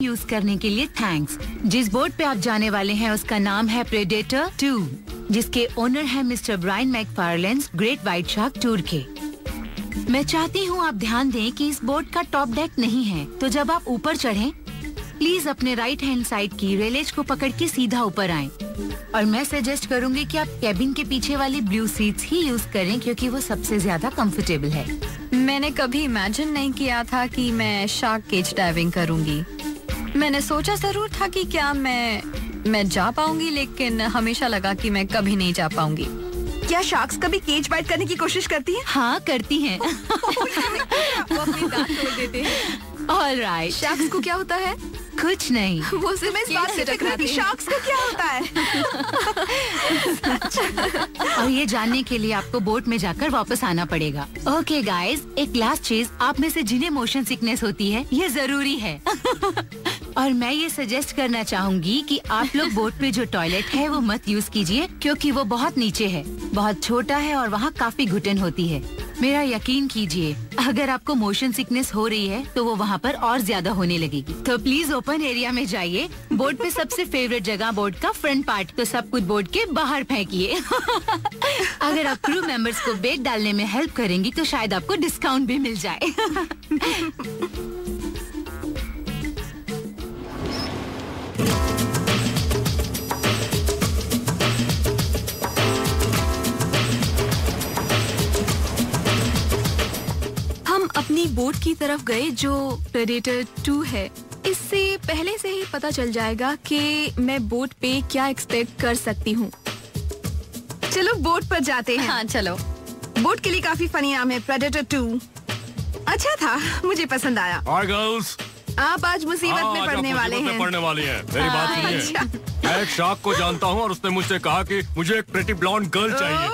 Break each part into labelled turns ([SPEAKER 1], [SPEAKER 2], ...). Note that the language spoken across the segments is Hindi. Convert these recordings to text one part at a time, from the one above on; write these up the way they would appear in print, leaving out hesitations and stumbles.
[SPEAKER 1] यूज करने के लिए थैंक्स। जिस बोट पे आप जाने वाले हैं उसका नाम है प्रेडेटर 2, जिसके ओनर है mister Brian McFarlane great white shark tour के। मैं चाहती हूँ आप ध्यान दें कि इस बोट का टॉप डेक नहीं है, तो जब आप ऊपर चढ़ें प्लीज अपने राइट हैंड साइड की रेल एज को पकड़ के सीधा ऊपर आएं। और मैं सजेस्ट करूंगी कि आप कैबिन के पीछे वाली ब्लू सीट्स ही यूज करें क्योंकि वो सबसे ज्यादा कंफर्टेबल है।
[SPEAKER 2] मैंने कभी इमेजिन नहीं किया था कि मैं शार्क केज डाइविंग करूंगी। मैंने सोचा जरूर था कि क्या मैं जा पाऊंगी, लेकिन हमेशा लगा कि मैं कभी नहीं जा पाऊंगी।
[SPEAKER 3] क्या शार्क्स कभी केज बाइट करने की कोशिश करती हैं?
[SPEAKER 1] हाँ करती हैं।
[SPEAKER 3] वो अपने दांत तोड़ देते हैं।
[SPEAKER 1] ऑलराइट।
[SPEAKER 3] शार्क्स को क्या होता है?
[SPEAKER 1] कुछ नहीं।
[SPEAKER 3] वो सिर्फ इस बात से टकराती है। शार्क्स को क्या होता है?
[SPEAKER 1] और ये जानने के लिए आपको बोट में जाकर वापस आना पड़ेगा। ओके गाइस, एक लास्ट चीज, आप में से जिन्हें मोशन सिकनेस होती है ये जरूरी है। और मैं ये सजेस्ट करना चाहूंगी कि आप लोग बोट पे जो टॉयलेट है वो मत यूज कीजिए क्योंकि वो बहुत नीचे है, बहुत छोटा है और वहाँ काफी घुटन होती है। मेरा यकीन कीजिए, अगर आपको मोशन सिकनेस हो रही है तो वो वहाँ पर और ज्यादा होने लगेगी। तो प्लीज ओपन एरिया में जाइए। बोट पे सबसे फेवरेट जगह बोट का फ्रंट पार्ट, तो सब कुछ बोट के बाहर फेंकिए। अगर आप क्रू मेंबर्स को बेट डालने में हेल्प करेंगी तो शायद आपको डिस्काउंट भी मिल जाए।
[SPEAKER 3] अपनी बोट की तरफ गए जो प्रेडेटर 2 है। इससे पहले से ही पता चल जाएगा कि मैं बोट पे क्या एक्सपेक्ट कर सकती हूँ। चलो बोट पर जाते हैं।
[SPEAKER 2] हाँ चलो।
[SPEAKER 3] बोट के लिए काफी फनी नाम है, प्रेडेटर 2। अच्छा था, मुझे पसंद आया।
[SPEAKER 4] Hi girls।
[SPEAKER 3] आप आज मुसीबत में पड़ने वाले हैं।
[SPEAKER 4] पड़ने वाली हैं। मेरी बात सुनिए। मैं एक शार्क को जानता हूँ और उसने मुझसे कहा कि मुझे एक प्रेटी ब्लॉन्ड गर्ल चाहिए।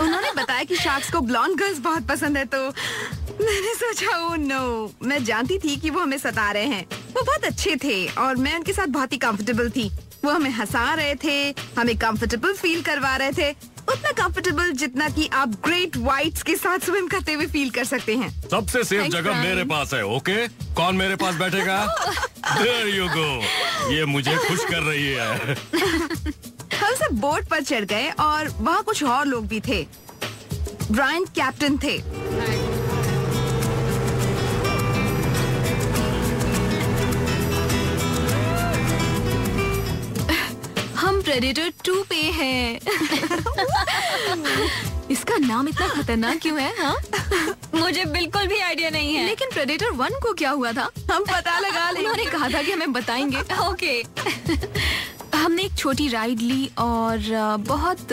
[SPEAKER 3] उन्होंने बताया कि शार्क्स को ब्लॉन्ड गर्ल्स बहुत पसंद है, तो मैंने सोचा ओह नो, मैं जानती थी कि वो हमें सता रहे हैं। वो बहुत अच्छे थे और मैं उनके साथ बहुत ही कंफर्टेबल थी। वो हमें हंसा रहे थे, हमें कंफर्टेबल फील करवा रहे थे, उतना कंफर्टेबल जितना कि आप ग्रेट व्हाइट्स के साथ स्विम करते हुए फील कर सकते हैं।
[SPEAKER 4] सबसे सेफ जगह मेरे पास है। ओके, कौन मेरे पास बैठेगा? There you go। ये मुझे खुश कर रही है।
[SPEAKER 3] हम सब बोट पर चढ़ गए और वहाँ कुछ और लोग भी थे। ब्रायन कैप्टन थे। हम प्रेडेटर 2 पे हैं। इसका नाम इतना खतरनाक क्यों है? हाँ?
[SPEAKER 2] मुझे बिल्कुल भी आइडिया नहीं है।
[SPEAKER 3] लेकिन प्रेडेटर 1 को क्या हुआ था? हम पता लगा लेंगे। उन्होंने कहा था कि हमें बताएंगे।
[SPEAKER 2] ओके।
[SPEAKER 3] हमने एक छोटी राइड ली और बहुत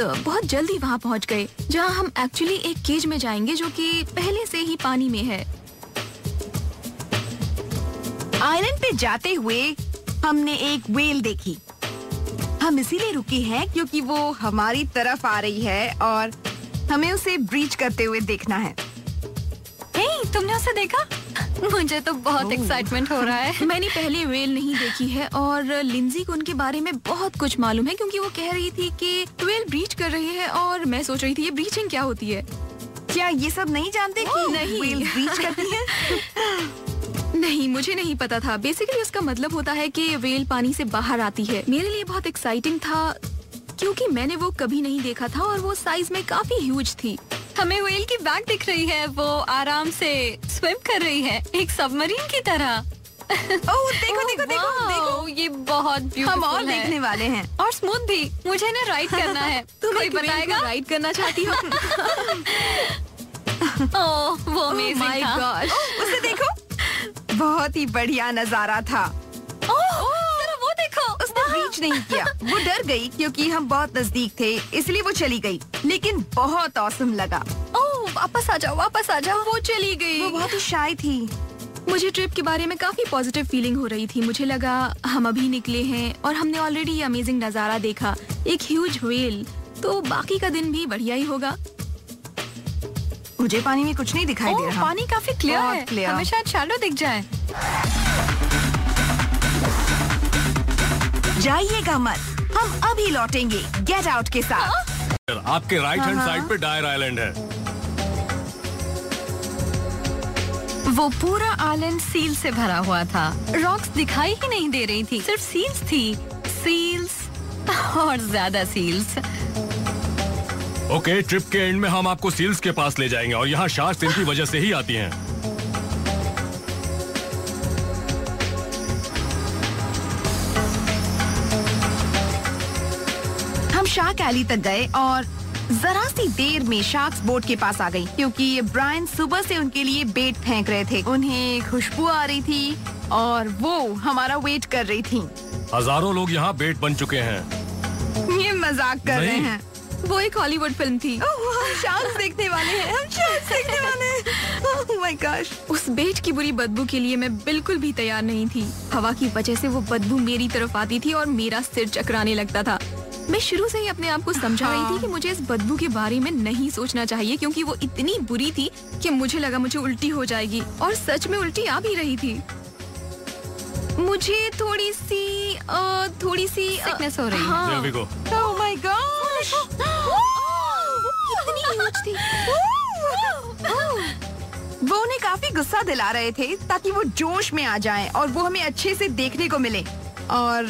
[SPEAKER 3] जल्दी वहाँ पहुँच गए, जहाँ हम एक्चुअली एक केज में जाएंगे जो कि पहले से ही पानी में है। आइलैंड पे जाते हुए हमने एक व्हेल देखी। हम इसीलिए रुकी हैं क्योंकि वो हमारी तरफ आ रही है और हमें उसे ब्रीच करते हुए देखना है।
[SPEAKER 2] हे, तुमने उसे देखा? मुझे तो बहुत एक्साइटमेंट हो रहा है।
[SPEAKER 3] मैंने पहले व्हेल नहीं देखी है और लिंजी को उनके बारे में बहुत कुछ मालूम है क्योंकि वो कह रही थी कि व्हेल ब्रीच कर रही है और मैं सोच रही थी ये ब्रीचिंग क्या होती है। क्या ये सब नहीं जानते कि
[SPEAKER 2] नहीं।
[SPEAKER 3] व्हेल ब्रीच करती है? नहीं, मुझे नहीं पता था। बेसिकली उसका मतलब होता है कि व्हेल पानी से बाहर आती है। मेरे लिए बहुत एक्साइटिंग था क्योंकि मैंने वो कभी नहीं देखा था और वो साइज में काफी ह्यूज थी।
[SPEAKER 2] हमें व्हेल की बैक दिख रही है, वो आराम से स्विम कर रही है, एक सबमरीन की तरह।
[SPEAKER 3] ओह देखो देखो देखो देखो,
[SPEAKER 2] ये बहुत ब्यूटीफुल
[SPEAKER 3] हम और
[SPEAKER 2] है।
[SPEAKER 3] देखने वाले हैं
[SPEAKER 2] और स्मूथ भी। मुझे ना राइड करना है। कोई बताएगा?
[SPEAKER 3] राइड करना चाहती हो?
[SPEAKER 2] ओह वो अमेजिंग था।
[SPEAKER 3] गॉश, उसे देखो, बहुत ही बढ़िया नजारा था।
[SPEAKER 2] जरा वो देखो।
[SPEAKER 3] उसने ब्रीच नहीं किया। वो डर गई क्योंकि हम बहुत नजदीक थे, इसलिए वो चली गई। लेकिन बहुत औसम लगा।
[SPEAKER 2] ओह वापस आ जाओ, वापस आ जाओ। वो चली गई।
[SPEAKER 3] वो बहुत ही शाय थी। मुझे ट्रिप के बारे में काफी पॉजिटिव फीलिंग हो रही थी। मुझे लगा हम अभी निकले हैं और हमने ऑलरेडी ये अमेजिंग नजारा देखा, एक ह्यूज व्हेल, तो बाकी का दिन भी बढ़िया ही होगा। मुझे पानी में कुछ नहीं दिखाई दे रहा।
[SPEAKER 2] पानी काफी क्लियर है।
[SPEAKER 3] क्लियर।
[SPEAKER 2] हमें शायद शैडो दिख जाए।
[SPEAKER 3] जाइएगा मत, हम अभी लौटेंगे गेट आउट के साथ।
[SPEAKER 4] आपके राइट हैंड साइड पे डायर आइलैंड है।
[SPEAKER 2] वो पूरा आइलैंड सील से भरा हुआ था। रॉक्स दिखाई ही नहीं दे रही थी, सिर्फ सील्स थी, सील्स और ज्यादा सील्स।
[SPEAKER 4] ओके, ट्रिप के एंड में हम आपको सील्स के पास ले जाएंगे और यहाँ शार्क्स इनकी वजह से ही आती हैं।
[SPEAKER 3] हम शार्क एली तक गए और जरा सी देर में शार्क्स बोट के पास आ गई, क्योंकि ब्रायन सुबह से उनके लिए बेट फेंक रहे थे। उन्हें खुशबू आ रही थी और वो हमारा वेट कर रही थी।
[SPEAKER 4] हजारों लोग यहाँ बेट बन चुके हैं।
[SPEAKER 3] ये मजाक कर रहे हैं।
[SPEAKER 2] वो एक हॉलीवुड फिल्म थी।
[SPEAKER 3] हम शार्क्स देखने वाले हैं, हम शार्क्स देखने वाले हैं। Oh my gosh.
[SPEAKER 5] उस बेट की बुरी बदबू के लिए मैं बिल्कुल भी तैयार नहीं थी। हवा की वजह से वो बदबू मेरी तरफ आती थी और मेरा सिर चकराने लगता था। मैं शुरू से ही अपने आप को समझा रही थी कि मुझे इस बदबू के बारे में नहीं सोचना चाहिए, क्योंकि वो इतनी बुरी थी कि मुझे लगा मुझे उल्टी हो जाएगी, और सच में उल्टी आ भी रही थी। मुझे थोड़ी सी
[SPEAKER 2] सिकनेस हो रही है।
[SPEAKER 4] There we go.
[SPEAKER 3] Oh my gosh.
[SPEAKER 5] कितनी ह्यूज थी।
[SPEAKER 3] वो उन्हें काफी गुस्सा दिला रहे थे ताकि वो जोश में आ जाएं और वो हमें अच्छे से देखने को मिले। और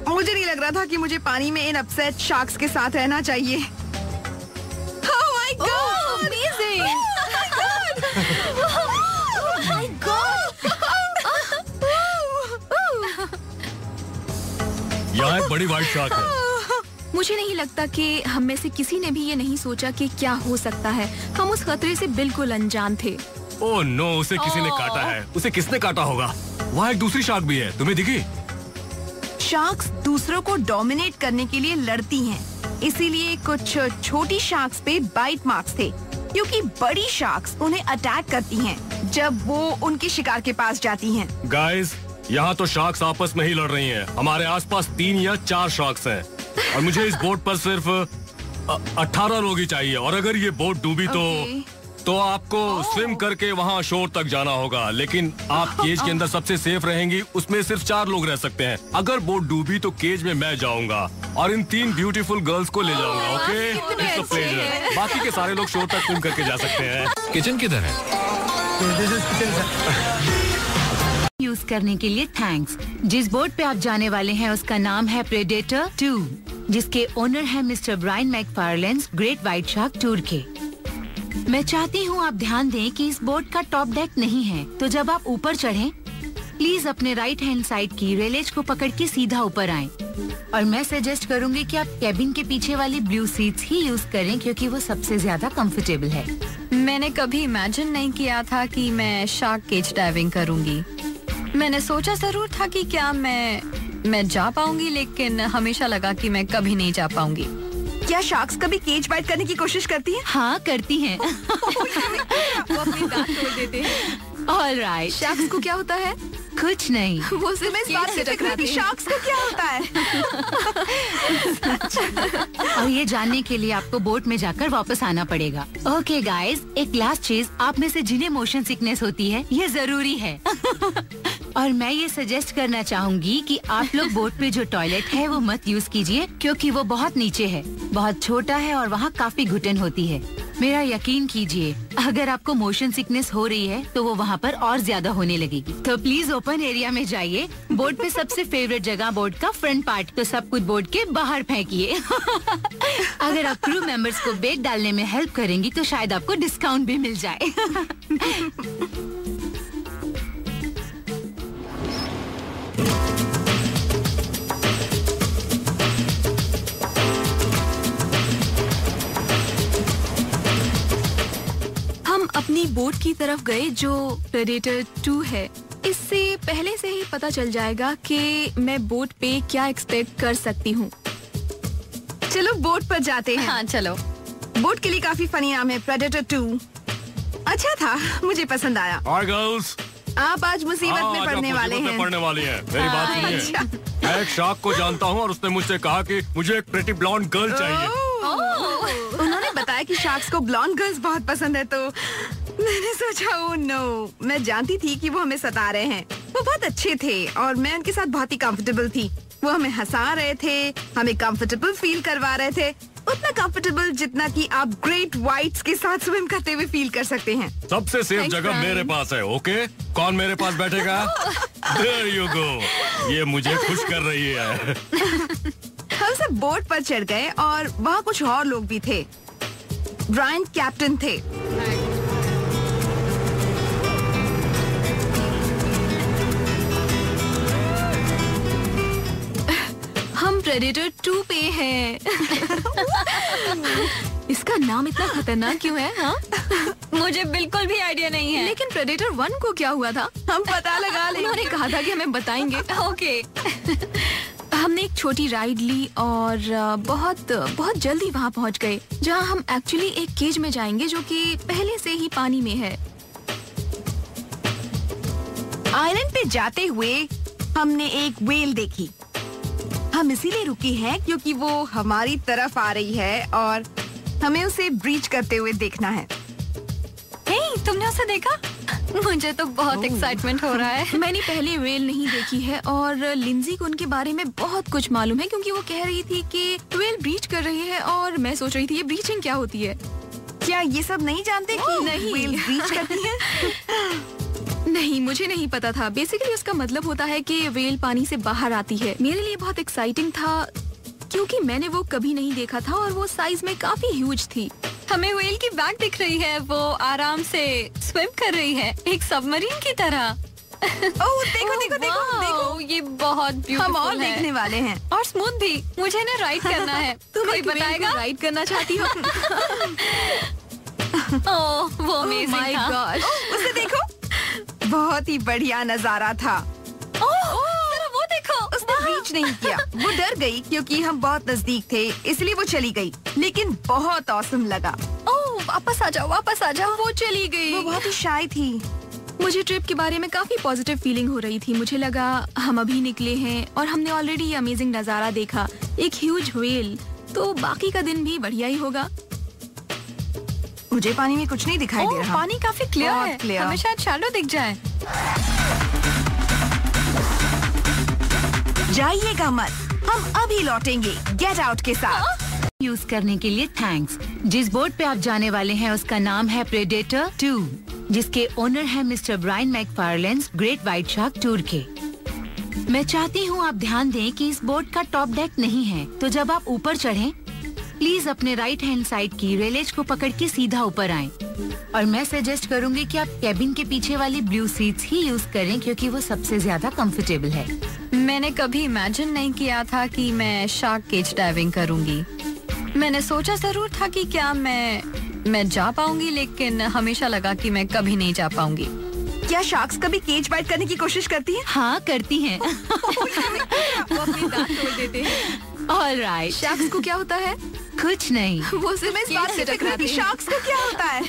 [SPEAKER 3] मुझे नहीं लग रहा था कि मुझे पानी में इन अपसेट शार्क्स के साथ रहना चाहिए। Oh my God!
[SPEAKER 5] Amazing!
[SPEAKER 3] Oh my God!
[SPEAKER 4] यहाँ एक बड़ी व्हाइट शार्क है।
[SPEAKER 5] मुझे नहीं लगता कि हम में से किसी ने भी ये नहीं सोचा कि क्या हो सकता है। हम उस खतरे से बिल्कुल अनजान थे।
[SPEAKER 4] ओह नो, उसे किसी ने काटा है। उसे किसने काटा होगा? वहाँ एक दूसरी शार्क भी है, तुम्हें दिखी?
[SPEAKER 3] शार्क्स दूसरों को डोमिनेट करने के लिए लड़ती हैं, इसीलिए कुछ छोटी शार्क्स पे बाइट मार्क्स थे, क्योंकि बड़ी शार्क्स उन्हें अटैक करती हैं जब वो उनके शिकार के पास जाती हैं।
[SPEAKER 4] गाइस, यहाँ तो शार्क्स आपस में ही लड़ रही हैं। हमारे आसपास 3 या 4 शार्क्स हैं और मुझे इस बोट पर सिर्फ 18 लोग ही चाहिए। और अगर ये बोट डूबी तो आपको स्विम करके वहाँ शोर तक जाना होगा, लेकिन आप केज के अंदर सबसे सेफ रहेंगी। उसमें सिर्फ 4 लोग रह सकते हैं। अगर बोट डूबी तो केज में मैं जाऊंगा और इन 3 ब्यूटीफुल गर्ल्स को ले जाऊंगा। Okay, it's a pleasure. बाकी के सारे लोग शोर तक स्विम करके जा सकते हैं। किचन किधर है?
[SPEAKER 1] यूज करने के लिए थैंक्स। जिस बोट पे आप जाने वाले हैं उसका नाम है प्रेडेटर 2, जिसके ओनर है mister Brian McFarlane, great white shark tour के। मैं चाहती हूँ आप ध्यान दें कि इस बोट का टॉप डेक नहीं है, तो जब आप ऊपर चढ़ें, प्लीज अपने राइट हैंड साइड की रेलेज को पकड़ के सीधा ऊपर आएं। और मैं सजेस्ट करूँगी कि आप कैबिन के पीछे वाली ब्लू सीट्स ही यूज करें, क्योंकि वो सबसे ज्यादा कंफर्टेबल है।
[SPEAKER 2] मैंने कभी इमेजिन नहीं किया था कि मैं शार्क केज डाइविंग करूंगी। मैंने सोचा जरूर था कि क्या मैं जा पाऊंगी, लेकिन हमेशा लगा कि मैं कभी नहीं जा पाऊंगी।
[SPEAKER 3] क्या शार्क्स कभी केज बाइट करने की कोशिश करती हैं?
[SPEAKER 1] हाँ, करती हैं।
[SPEAKER 5] वो अपने दांत तोड़ देते हैं।
[SPEAKER 1] All right.
[SPEAKER 5] शार्क्स को क्या होता है?
[SPEAKER 1] कुछ नहीं।
[SPEAKER 5] वो सिर्फ
[SPEAKER 3] इस बात से टकराती है। शार्क्स को क्या होता है?
[SPEAKER 1] और ये जानने के लिए आपको बोट में जाकर वापस आना पड़ेगा। ओके गाइस, एक लास्ट चीज, आप में से जिन्हें मोशन सिकनेस होती है, ये जरूरी है। और मैं ये सजेस्ट करना चाहूंगी कि आप लोग बोट पे जो टॉयलेट है वो मत यूज कीजिए, क्योंकि वो बहुत नीचे है, बहुत छोटा है और वहाँ काफी घुटन होती है। मेरा यकीन कीजिए, अगर आपको मोशन सिकनेस हो रही है तो वो वहाँ पर और ज्यादा होने लगेगी। तो प्लीज ओपन एरिया में जाइए। बोट पे सबसे फेवरेट जगह बोट का फ्रंट पार्ट, तो सब कुछ बोट के बाहर फेंकिए। अगर आप क्रू मेंबर्स को बेट डालने में हेल्प करेंगी तो शायद आपको डिस्काउंट भी मिल जाए।
[SPEAKER 5] हम अपनी बोट की तरफ गए जो प्रेडेटर 2 है। इससे पहले से ही पता चल जाएगा कि मैं बोट पे क्या एक्सपेक्ट कर सकती हूँ।
[SPEAKER 3] चलो बोट पर जाते हैं।
[SPEAKER 2] हाँ चलो।
[SPEAKER 3] बोट के लिए काफी फनी नाम है, प्रेडेटर 2। अच्छा था, मुझे पसंद आया।
[SPEAKER 4] Hi girls.
[SPEAKER 3] आप आज मुसीबत में पड़ने वाले हैं।
[SPEAKER 4] पड़ने वाली हैं। मेरी बात सुनिए। मैं एक शार्क को जानता हूँ और उसने मुझसे कहा कि मुझे एक प्रेटी ब्लॉन्ड गर्ल चाहिए।
[SPEAKER 3] उन्होंने बताया कि शार्क्स को ब्लॉन्ड गर्ल्स बहुत पसंद है, तो मैंने सोचा ओह नो, मैं जानती थी कि वो हमें सता रहे हैं। वो बहुत अच्छे थे और मैं उनके साथ बहुत ही कंफर्टेबल थी। वो हमें हंसा रहे थे, हमें कंफर्टेबल फील करवा रहे थे। उतना कंफर्टेबल जितना कि आप ग्रेट व्हाइट्स के साथ स्विम करते हुए फील कर सकते हैं।
[SPEAKER 4] सबसे सेफ
[SPEAKER 5] Thanks,
[SPEAKER 4] जगह
[SPEAKER 5] Brian.
[SPEAKER 4] मेरे पास है। ओके, कौन मेरे पास बैठेगा? There you go. ये मुझे खुश कर रही है।
[SPEAKER 3] हम सब बोट पर चढ़ गए और वहाँ कुछ और लोग भी थे। ब्रायन कैप्टन थे।
[SPEAKER 5] हम प्रेडेटर 2 पे हैं। इसका नाम इतना खतरनाक क्यों है? हाँ,
[SPEAKER 2] मुझे बिल्कुल भी आइडिया नहीं है।
[SPEAKER 5] लेकिन प्रेडेटर 1 को क्या हुआ था?
[SPEAKER 3] हम पता लगा लेंगे।
[SPEAKER 5] उन्होंने कहा था कि हमें बताएंगे।
[SPEAKER 2] ओके।
[SPEAKER 5] हमने एक छोटी राइड ली और बहुत बहुत जल्दी वहाँ पहुँच गए, जहाँ हम एक्चुअली एक केज में जाएंगे जो कि पहले से ही पानी में है।
[SPEAKER 3] आइलैंड पे जाते हुए हमने एक व्हेल देखी। हम इसीलिए रुके हैं क्योंकि वो हमारी तरफ आ रही है और हमें उसे ब्रीच करते हुए देखना है।
[SPEAKER 2] हे, तुमने उसे देखा? मुझे तो बहुत एक्साइटमेंट हो रहा है।
[SPEAKER 5] मैंने पहले व्हेल नहीं देखी है और लिंजी को उनके बारे में बहुत कुछ मालूम है, क्योंकि वो कह रही थी कि व्हेल ब्रीच कर रही है और मैं सोच रही थी ये ब्रीचिंग क्या होती है।
[SPEAKER 3] क्या ये सब नहीं जानते कि
[SPEAKER 5] नहीं।
[SPEAKER 3] व्हेल ब्रीच करती है?
[SPEAKER 5] नहीं, मुझे नहीं पता था। बेसिकली उसका मतलब होता है कि व्हेल पानी से बाहर आती है। मेरे लिए बहुत एक्साइटिंग था क्योंकि मैंने वो कभी नहीं देखा था और वो साइज में काफी ह्यूज थी।
[SPEAKER 2] हमें व्हेल की बैक दिख रही है, वो आराम से स्विम कर रही है, एक सबमरीन की तरह।
[SPEAKER 3] ओह, देखो देखो देखो देखो।
[SPEAKER 2] वाओ, ये बहुत ब्यूटीफुल
[SPEAKER 3] हम और
[SPEAKER 2] है।
[SPEAKER 3] देखने वाले हैं।
[SPEAKER 2] और स्मूथ भी। मुझे ना राइड करना है।
[SPEAKER 5] तुम
[SPEAKER 2] कोई
[SPEAKER 5] एक व्हेल
[SPEAKER 2] बताएगा?
[SPEAKER 5] को राइड करना चाहती हो?
[SPEAKER 2] ओह, वो अमेजिंग
[SPEAKER 5] माय
[SPEAKER 2] था।
[SPEAKER 5] गॉश।
[SPEAKER 3] उसे देखो, बहुत ही बढ़िया नजारा था।
[SPEAKER 2] जरा वो देखो।
[SPEAKER 3] उसने ब्रीच नहीं किया। वो डर गई क्योंकि हम बहुत नजदीक थे, इसलिए वो चली गई। लेकिन बहुत औसम लगा।
[SPEAKER 5] ओह, वापस आ जाओ, वापस आ जाओ। वो चली गई।
[SPEAKER 3] वो बहुत ही शाय थी।
[SPEAKER 5] मुझे ट्रिप के बारे में काफी पॉजिटिव फीलिंग हो रही थी। मुझे लगा हम अभी निकले हैं और हमने ऑलरेडी ये अमेजिंग नजारा देखा, एक ह्यूज व्हेल, तो बाकी का दिन भी बढ़िया ही होगा।
[SPEAKER 3] मुझे पानी में कुछ नहीं दिखाई दे
[SPEAKER 2] ओह,
[SPEAKER 3] रहा।
[SPEAKER 2] पानी काफी क्लियर
[SPEAKER 3] बहुत
[SPEAKER 2] है।
[SPEAKER 3] clear।
[SPEAKER 2] हमें शायद शैडो दिख जाए।
[SPEAKER 3] जाइएगा मत, हम अभी लौटेंगे गेट आउट के साथ।
[SPEAKER 1] यूज करने के लिए थैंक्स। जिस बोट पे आप जाने वाले हैं उसका नाम है प्रेडेटर 2, जिसके ओनर है mister Brian McFarlane's Great white shark tour के। मैं चाहती हूँ आप ध्यान दें कि इस बोट का टॉप डेक नहीं है, तो जब आप ऊपर चढ़ें प्लीज अपने राइट हैंड साइड की रेलेज को पकड़ के सीधा ऊपर आएं। और मैं सजेस्ट करूंगी कि आप कैबिन के पीछे वाली ब्लू सीट्स ही यूज करें क्योंकि वो सबसे ज्यादा कंफर्टेबल है।
[SPEAKER 2] मैंने कभी इमेजिन नहीं किया था कि मैं शार्क केज डाइविंग करूंगी। मैंने सोचा जरूर था कि क्या मैं जा पाऊंगी, लेकिन हमेशा लगा कि मैं कभी नहीं जा पाऊंगी।
[SPEAKER 3] क्या शार्क्स कभी केज बाइट करने की कोशिश करती हैं?
[SPEAKER 1] हाँ, करती हैं।
[SPEAKER 5] वो अपनी दांत तोड़ देते हैं।
[SPEAKER 1] ऑल राइट,
[SPEAKER 5] शार्क्स को क्या होता है?
[SPEAKER 1] कुछ नहीं।
[SPEAKER 5] वो सिर्फ
[SPEAKER 3] इस बात से टकराती है। शार्क्स को क्या होता है?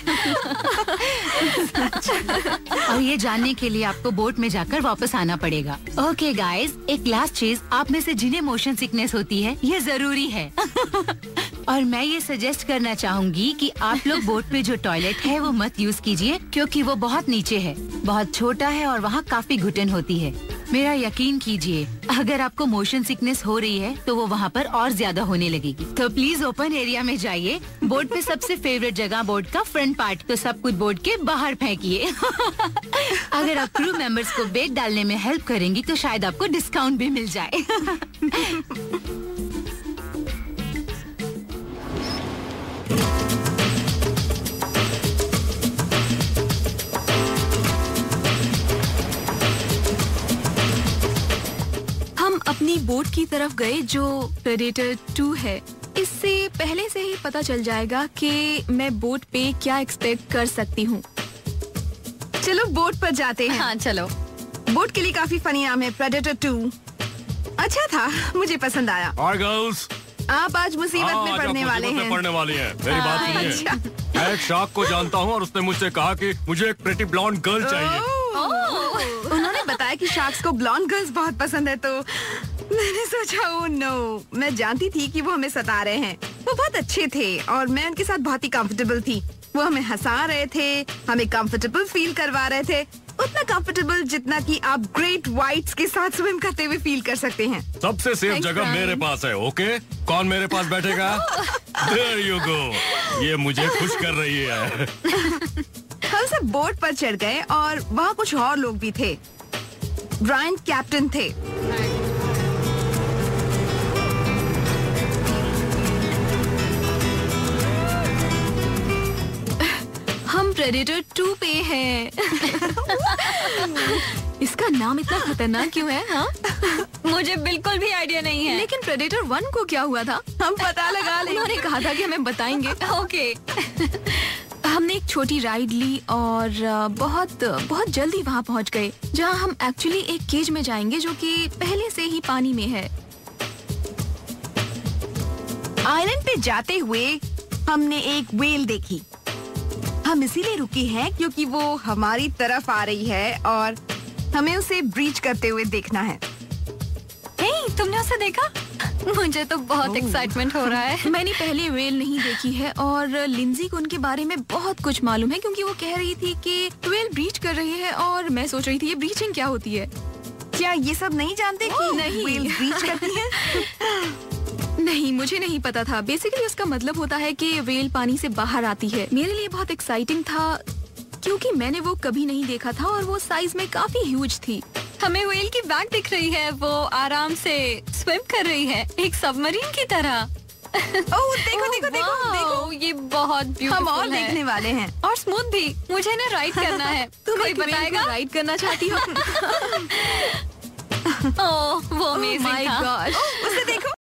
[SPEAKER 1] और ये जानने के लिए आपको बोट में जाकर वापस आना पड़ेगा। ओके गाइस, एक लास्ट चीज, आप में से जिन्हें मोशन सिकनेस होती है ये जरूरी है। और मैं ये सजेस्ट करना चाहूंगी कि आप लोग बोट पे जो टॉयलेट है वो मत यूज कीजिए क्योंकि वो बहुत नीचे है, बहुत छोटा है और वहाँ काफी घुटन होती है। मेरा यकीन कीजिए, अगर आपको मोशन सिकनेस हो रही है तो वो वहाँ पर और ज्यादा होने लगेगी। तो प्लीज ओपन एरिया में जाइए। बोट पे सबसे फेवरेट जगह बोट का फ्रंट पार्ट, तो सब कुछ बोट के बाहर फेंकिए। अगर आप क्रू मेंबर्स को बैग डालने में हेल्प करेंगी तो शायद आपको डिस्काउंट भी मिल जाए।
[SPEAKER 5] हम अपनी बोट की तरफ गए जो प्रेडेटर 2 है। इससे पहले से ही पता चल जाएगा कि मैं बोट पे क्या एक्सपेक्ट कर सकती हूँ।
[SPEAKER 3] चलो बोट पर जाते हैं।
[SPEAKER 2] हाँ चलो।
[SPEAKER 3] बोट के लिए काफी फनी नाम है, प्रेडेटर 2। अच्छा था, मुझे पसंद आया।
[SPEAKER 4] Hi girls.
[SPEAKER 3] आप आज मुसीबत में पड़ने वाले हैं।
[SPEAKER 4] पड़ने वाली हैं। मेरी बात सुनिए।
[SPEAKER 3] अच्छा।
[SPEAKER 4] मैं एक शार्क को जानता हूँ और उसने मुझसे कहा कि मुझे एक प्रेटी ब्लॉन्ड गर्ल चाहिए।
[SPEAKER 3] उन्होंने बताया कि शार्क्स को ब्लॉन्ड गर्ल्स बहुत पसंद है, तो मैंने सोचा ओह नो, मैं जानती थी कि वो हमें सता रहे हैं। वो बहुत अच्छे थे और मैं उनके साथ बहुत ही कंफर्टेबल थी। वो हमें हंसा रहे थे, हमें कंफर्टेबल फील करवा रहे थे। उतना कंफर्टेबल जितना कि आप ग्रेट व्हाइट्स के साथ स्विम करते हुए फील कर सकते हैं।
[SPEAKER 4] सबसे सेफ
[SPEAKER 5] Thanks,
[SPEAKER 4] जगह
[SPEAKER 5] Brian.
[SPEAKER 4] मेरे पास है। ओके, कौन मेरे पास बैठेगा? There you go. ये मुझे खुश कर रही है।
[SPEAKER 3] हम सब बोट पर चढ़ गए और वहाँ कुछ और लोग भी थे। ब्रायन कैप्टन थे।
[SPEAKER 5] हम प्रेडेटर 2 पे हैं। इसका नाम इतना खतरनाक क्यों है? हाँ,
[SPEAKER 2] मुझे बिल्कुल भी आइडिया नहीं है।
[SPEAKER 5] लेकिन प्रेडेटर 1 को क्या हुआ था?
[SPEAKER 3] हम पता लगा लेंगे।
[SPEAKER 5] उन्होंने कहा था कि हमें बताएंगे।
[SPEAKER 2] ओके।
[SPEAKER 5] हमने एक छोटी राइड ली और बहुत बहुत जल्दी वहाँ पहुँच गए, जहाँ हम एक्चुअली एक केज में जाएंगे जो कि पहले से ही पानी में है।
[SPEAKER 3] आइलैंड पे जाते हुए हमने एक व्हेल देखी। हम इसीलिए रुके हैं क्योंकि वो हमारी तरफ आ रही है और हमें उसे ब्रीच करते हुए देखना है।
[SPEAKER 2] हे, तुमने उसे देखा? मुझे तो बहुत एक्साइटमेंट हो रहा है।
[SPEAKER 5] मैंने पहले व्हेल नहीं देखी है और लिंजी को उनके बारे में बहुत कुछ मालूम है, क्योंकि वो कह रही थी कि व्हेल ब्रीच कर रही है और मैं सोच रही थी ये ब्रीचिंग क्या होती है।
[SPEAKER 3] क्या ये सब नहीं जानते कि
[SPEAKER 5] नहीं।
[SPEAKER 3] व्हेल ब्रीच करती है?
[SPEAKER 5] नहीं, मुझे नहीं पता था। बेसिकली उसका मतलब होता है कि व्हेल पानी से बाहर आती है। मेरे लिए बहुत एक्साइटिंग था क्योंकि मैंने वो कभी नहीं देखा था और वो साइज में काफी ह्यूज थी।
[SPEAKER 2] हमें व्हेल की बैक दिख रही है, वो आराम से स्विम कर रही है, एक सबमरीन की तरह।
[SPEAKER 3] ओह, देखो देखो देखो
[SPEAKER 2] वाओ,
[SPEAKER 3] देखो।
[SPEAKER 2] ये बहुत ब्यूटीफुल
[SPEAKER 3] हम और
[SPEAKER 2] है।
[SPEAKER 3] देखने वाले हैं।
[SPEAKER 2] और स्मूथ भी। मुझे ना राइड करना है।
[SPEAKER 5] तुम
[SPEAKER 2] कोई
[SPEAKER 5] एक व्हेल को
[SPEAKER 2] बताएगा?
[SPEAKER 5] राइड करना चाहती हो?
[SPEAKER 2] ओह, वो अमेजिंग
[SPEAKER 5] माय
[SPEAKER 2] था।
[SPEAKER 5] गॉड।
[SPEAKER 3] उसे देखो।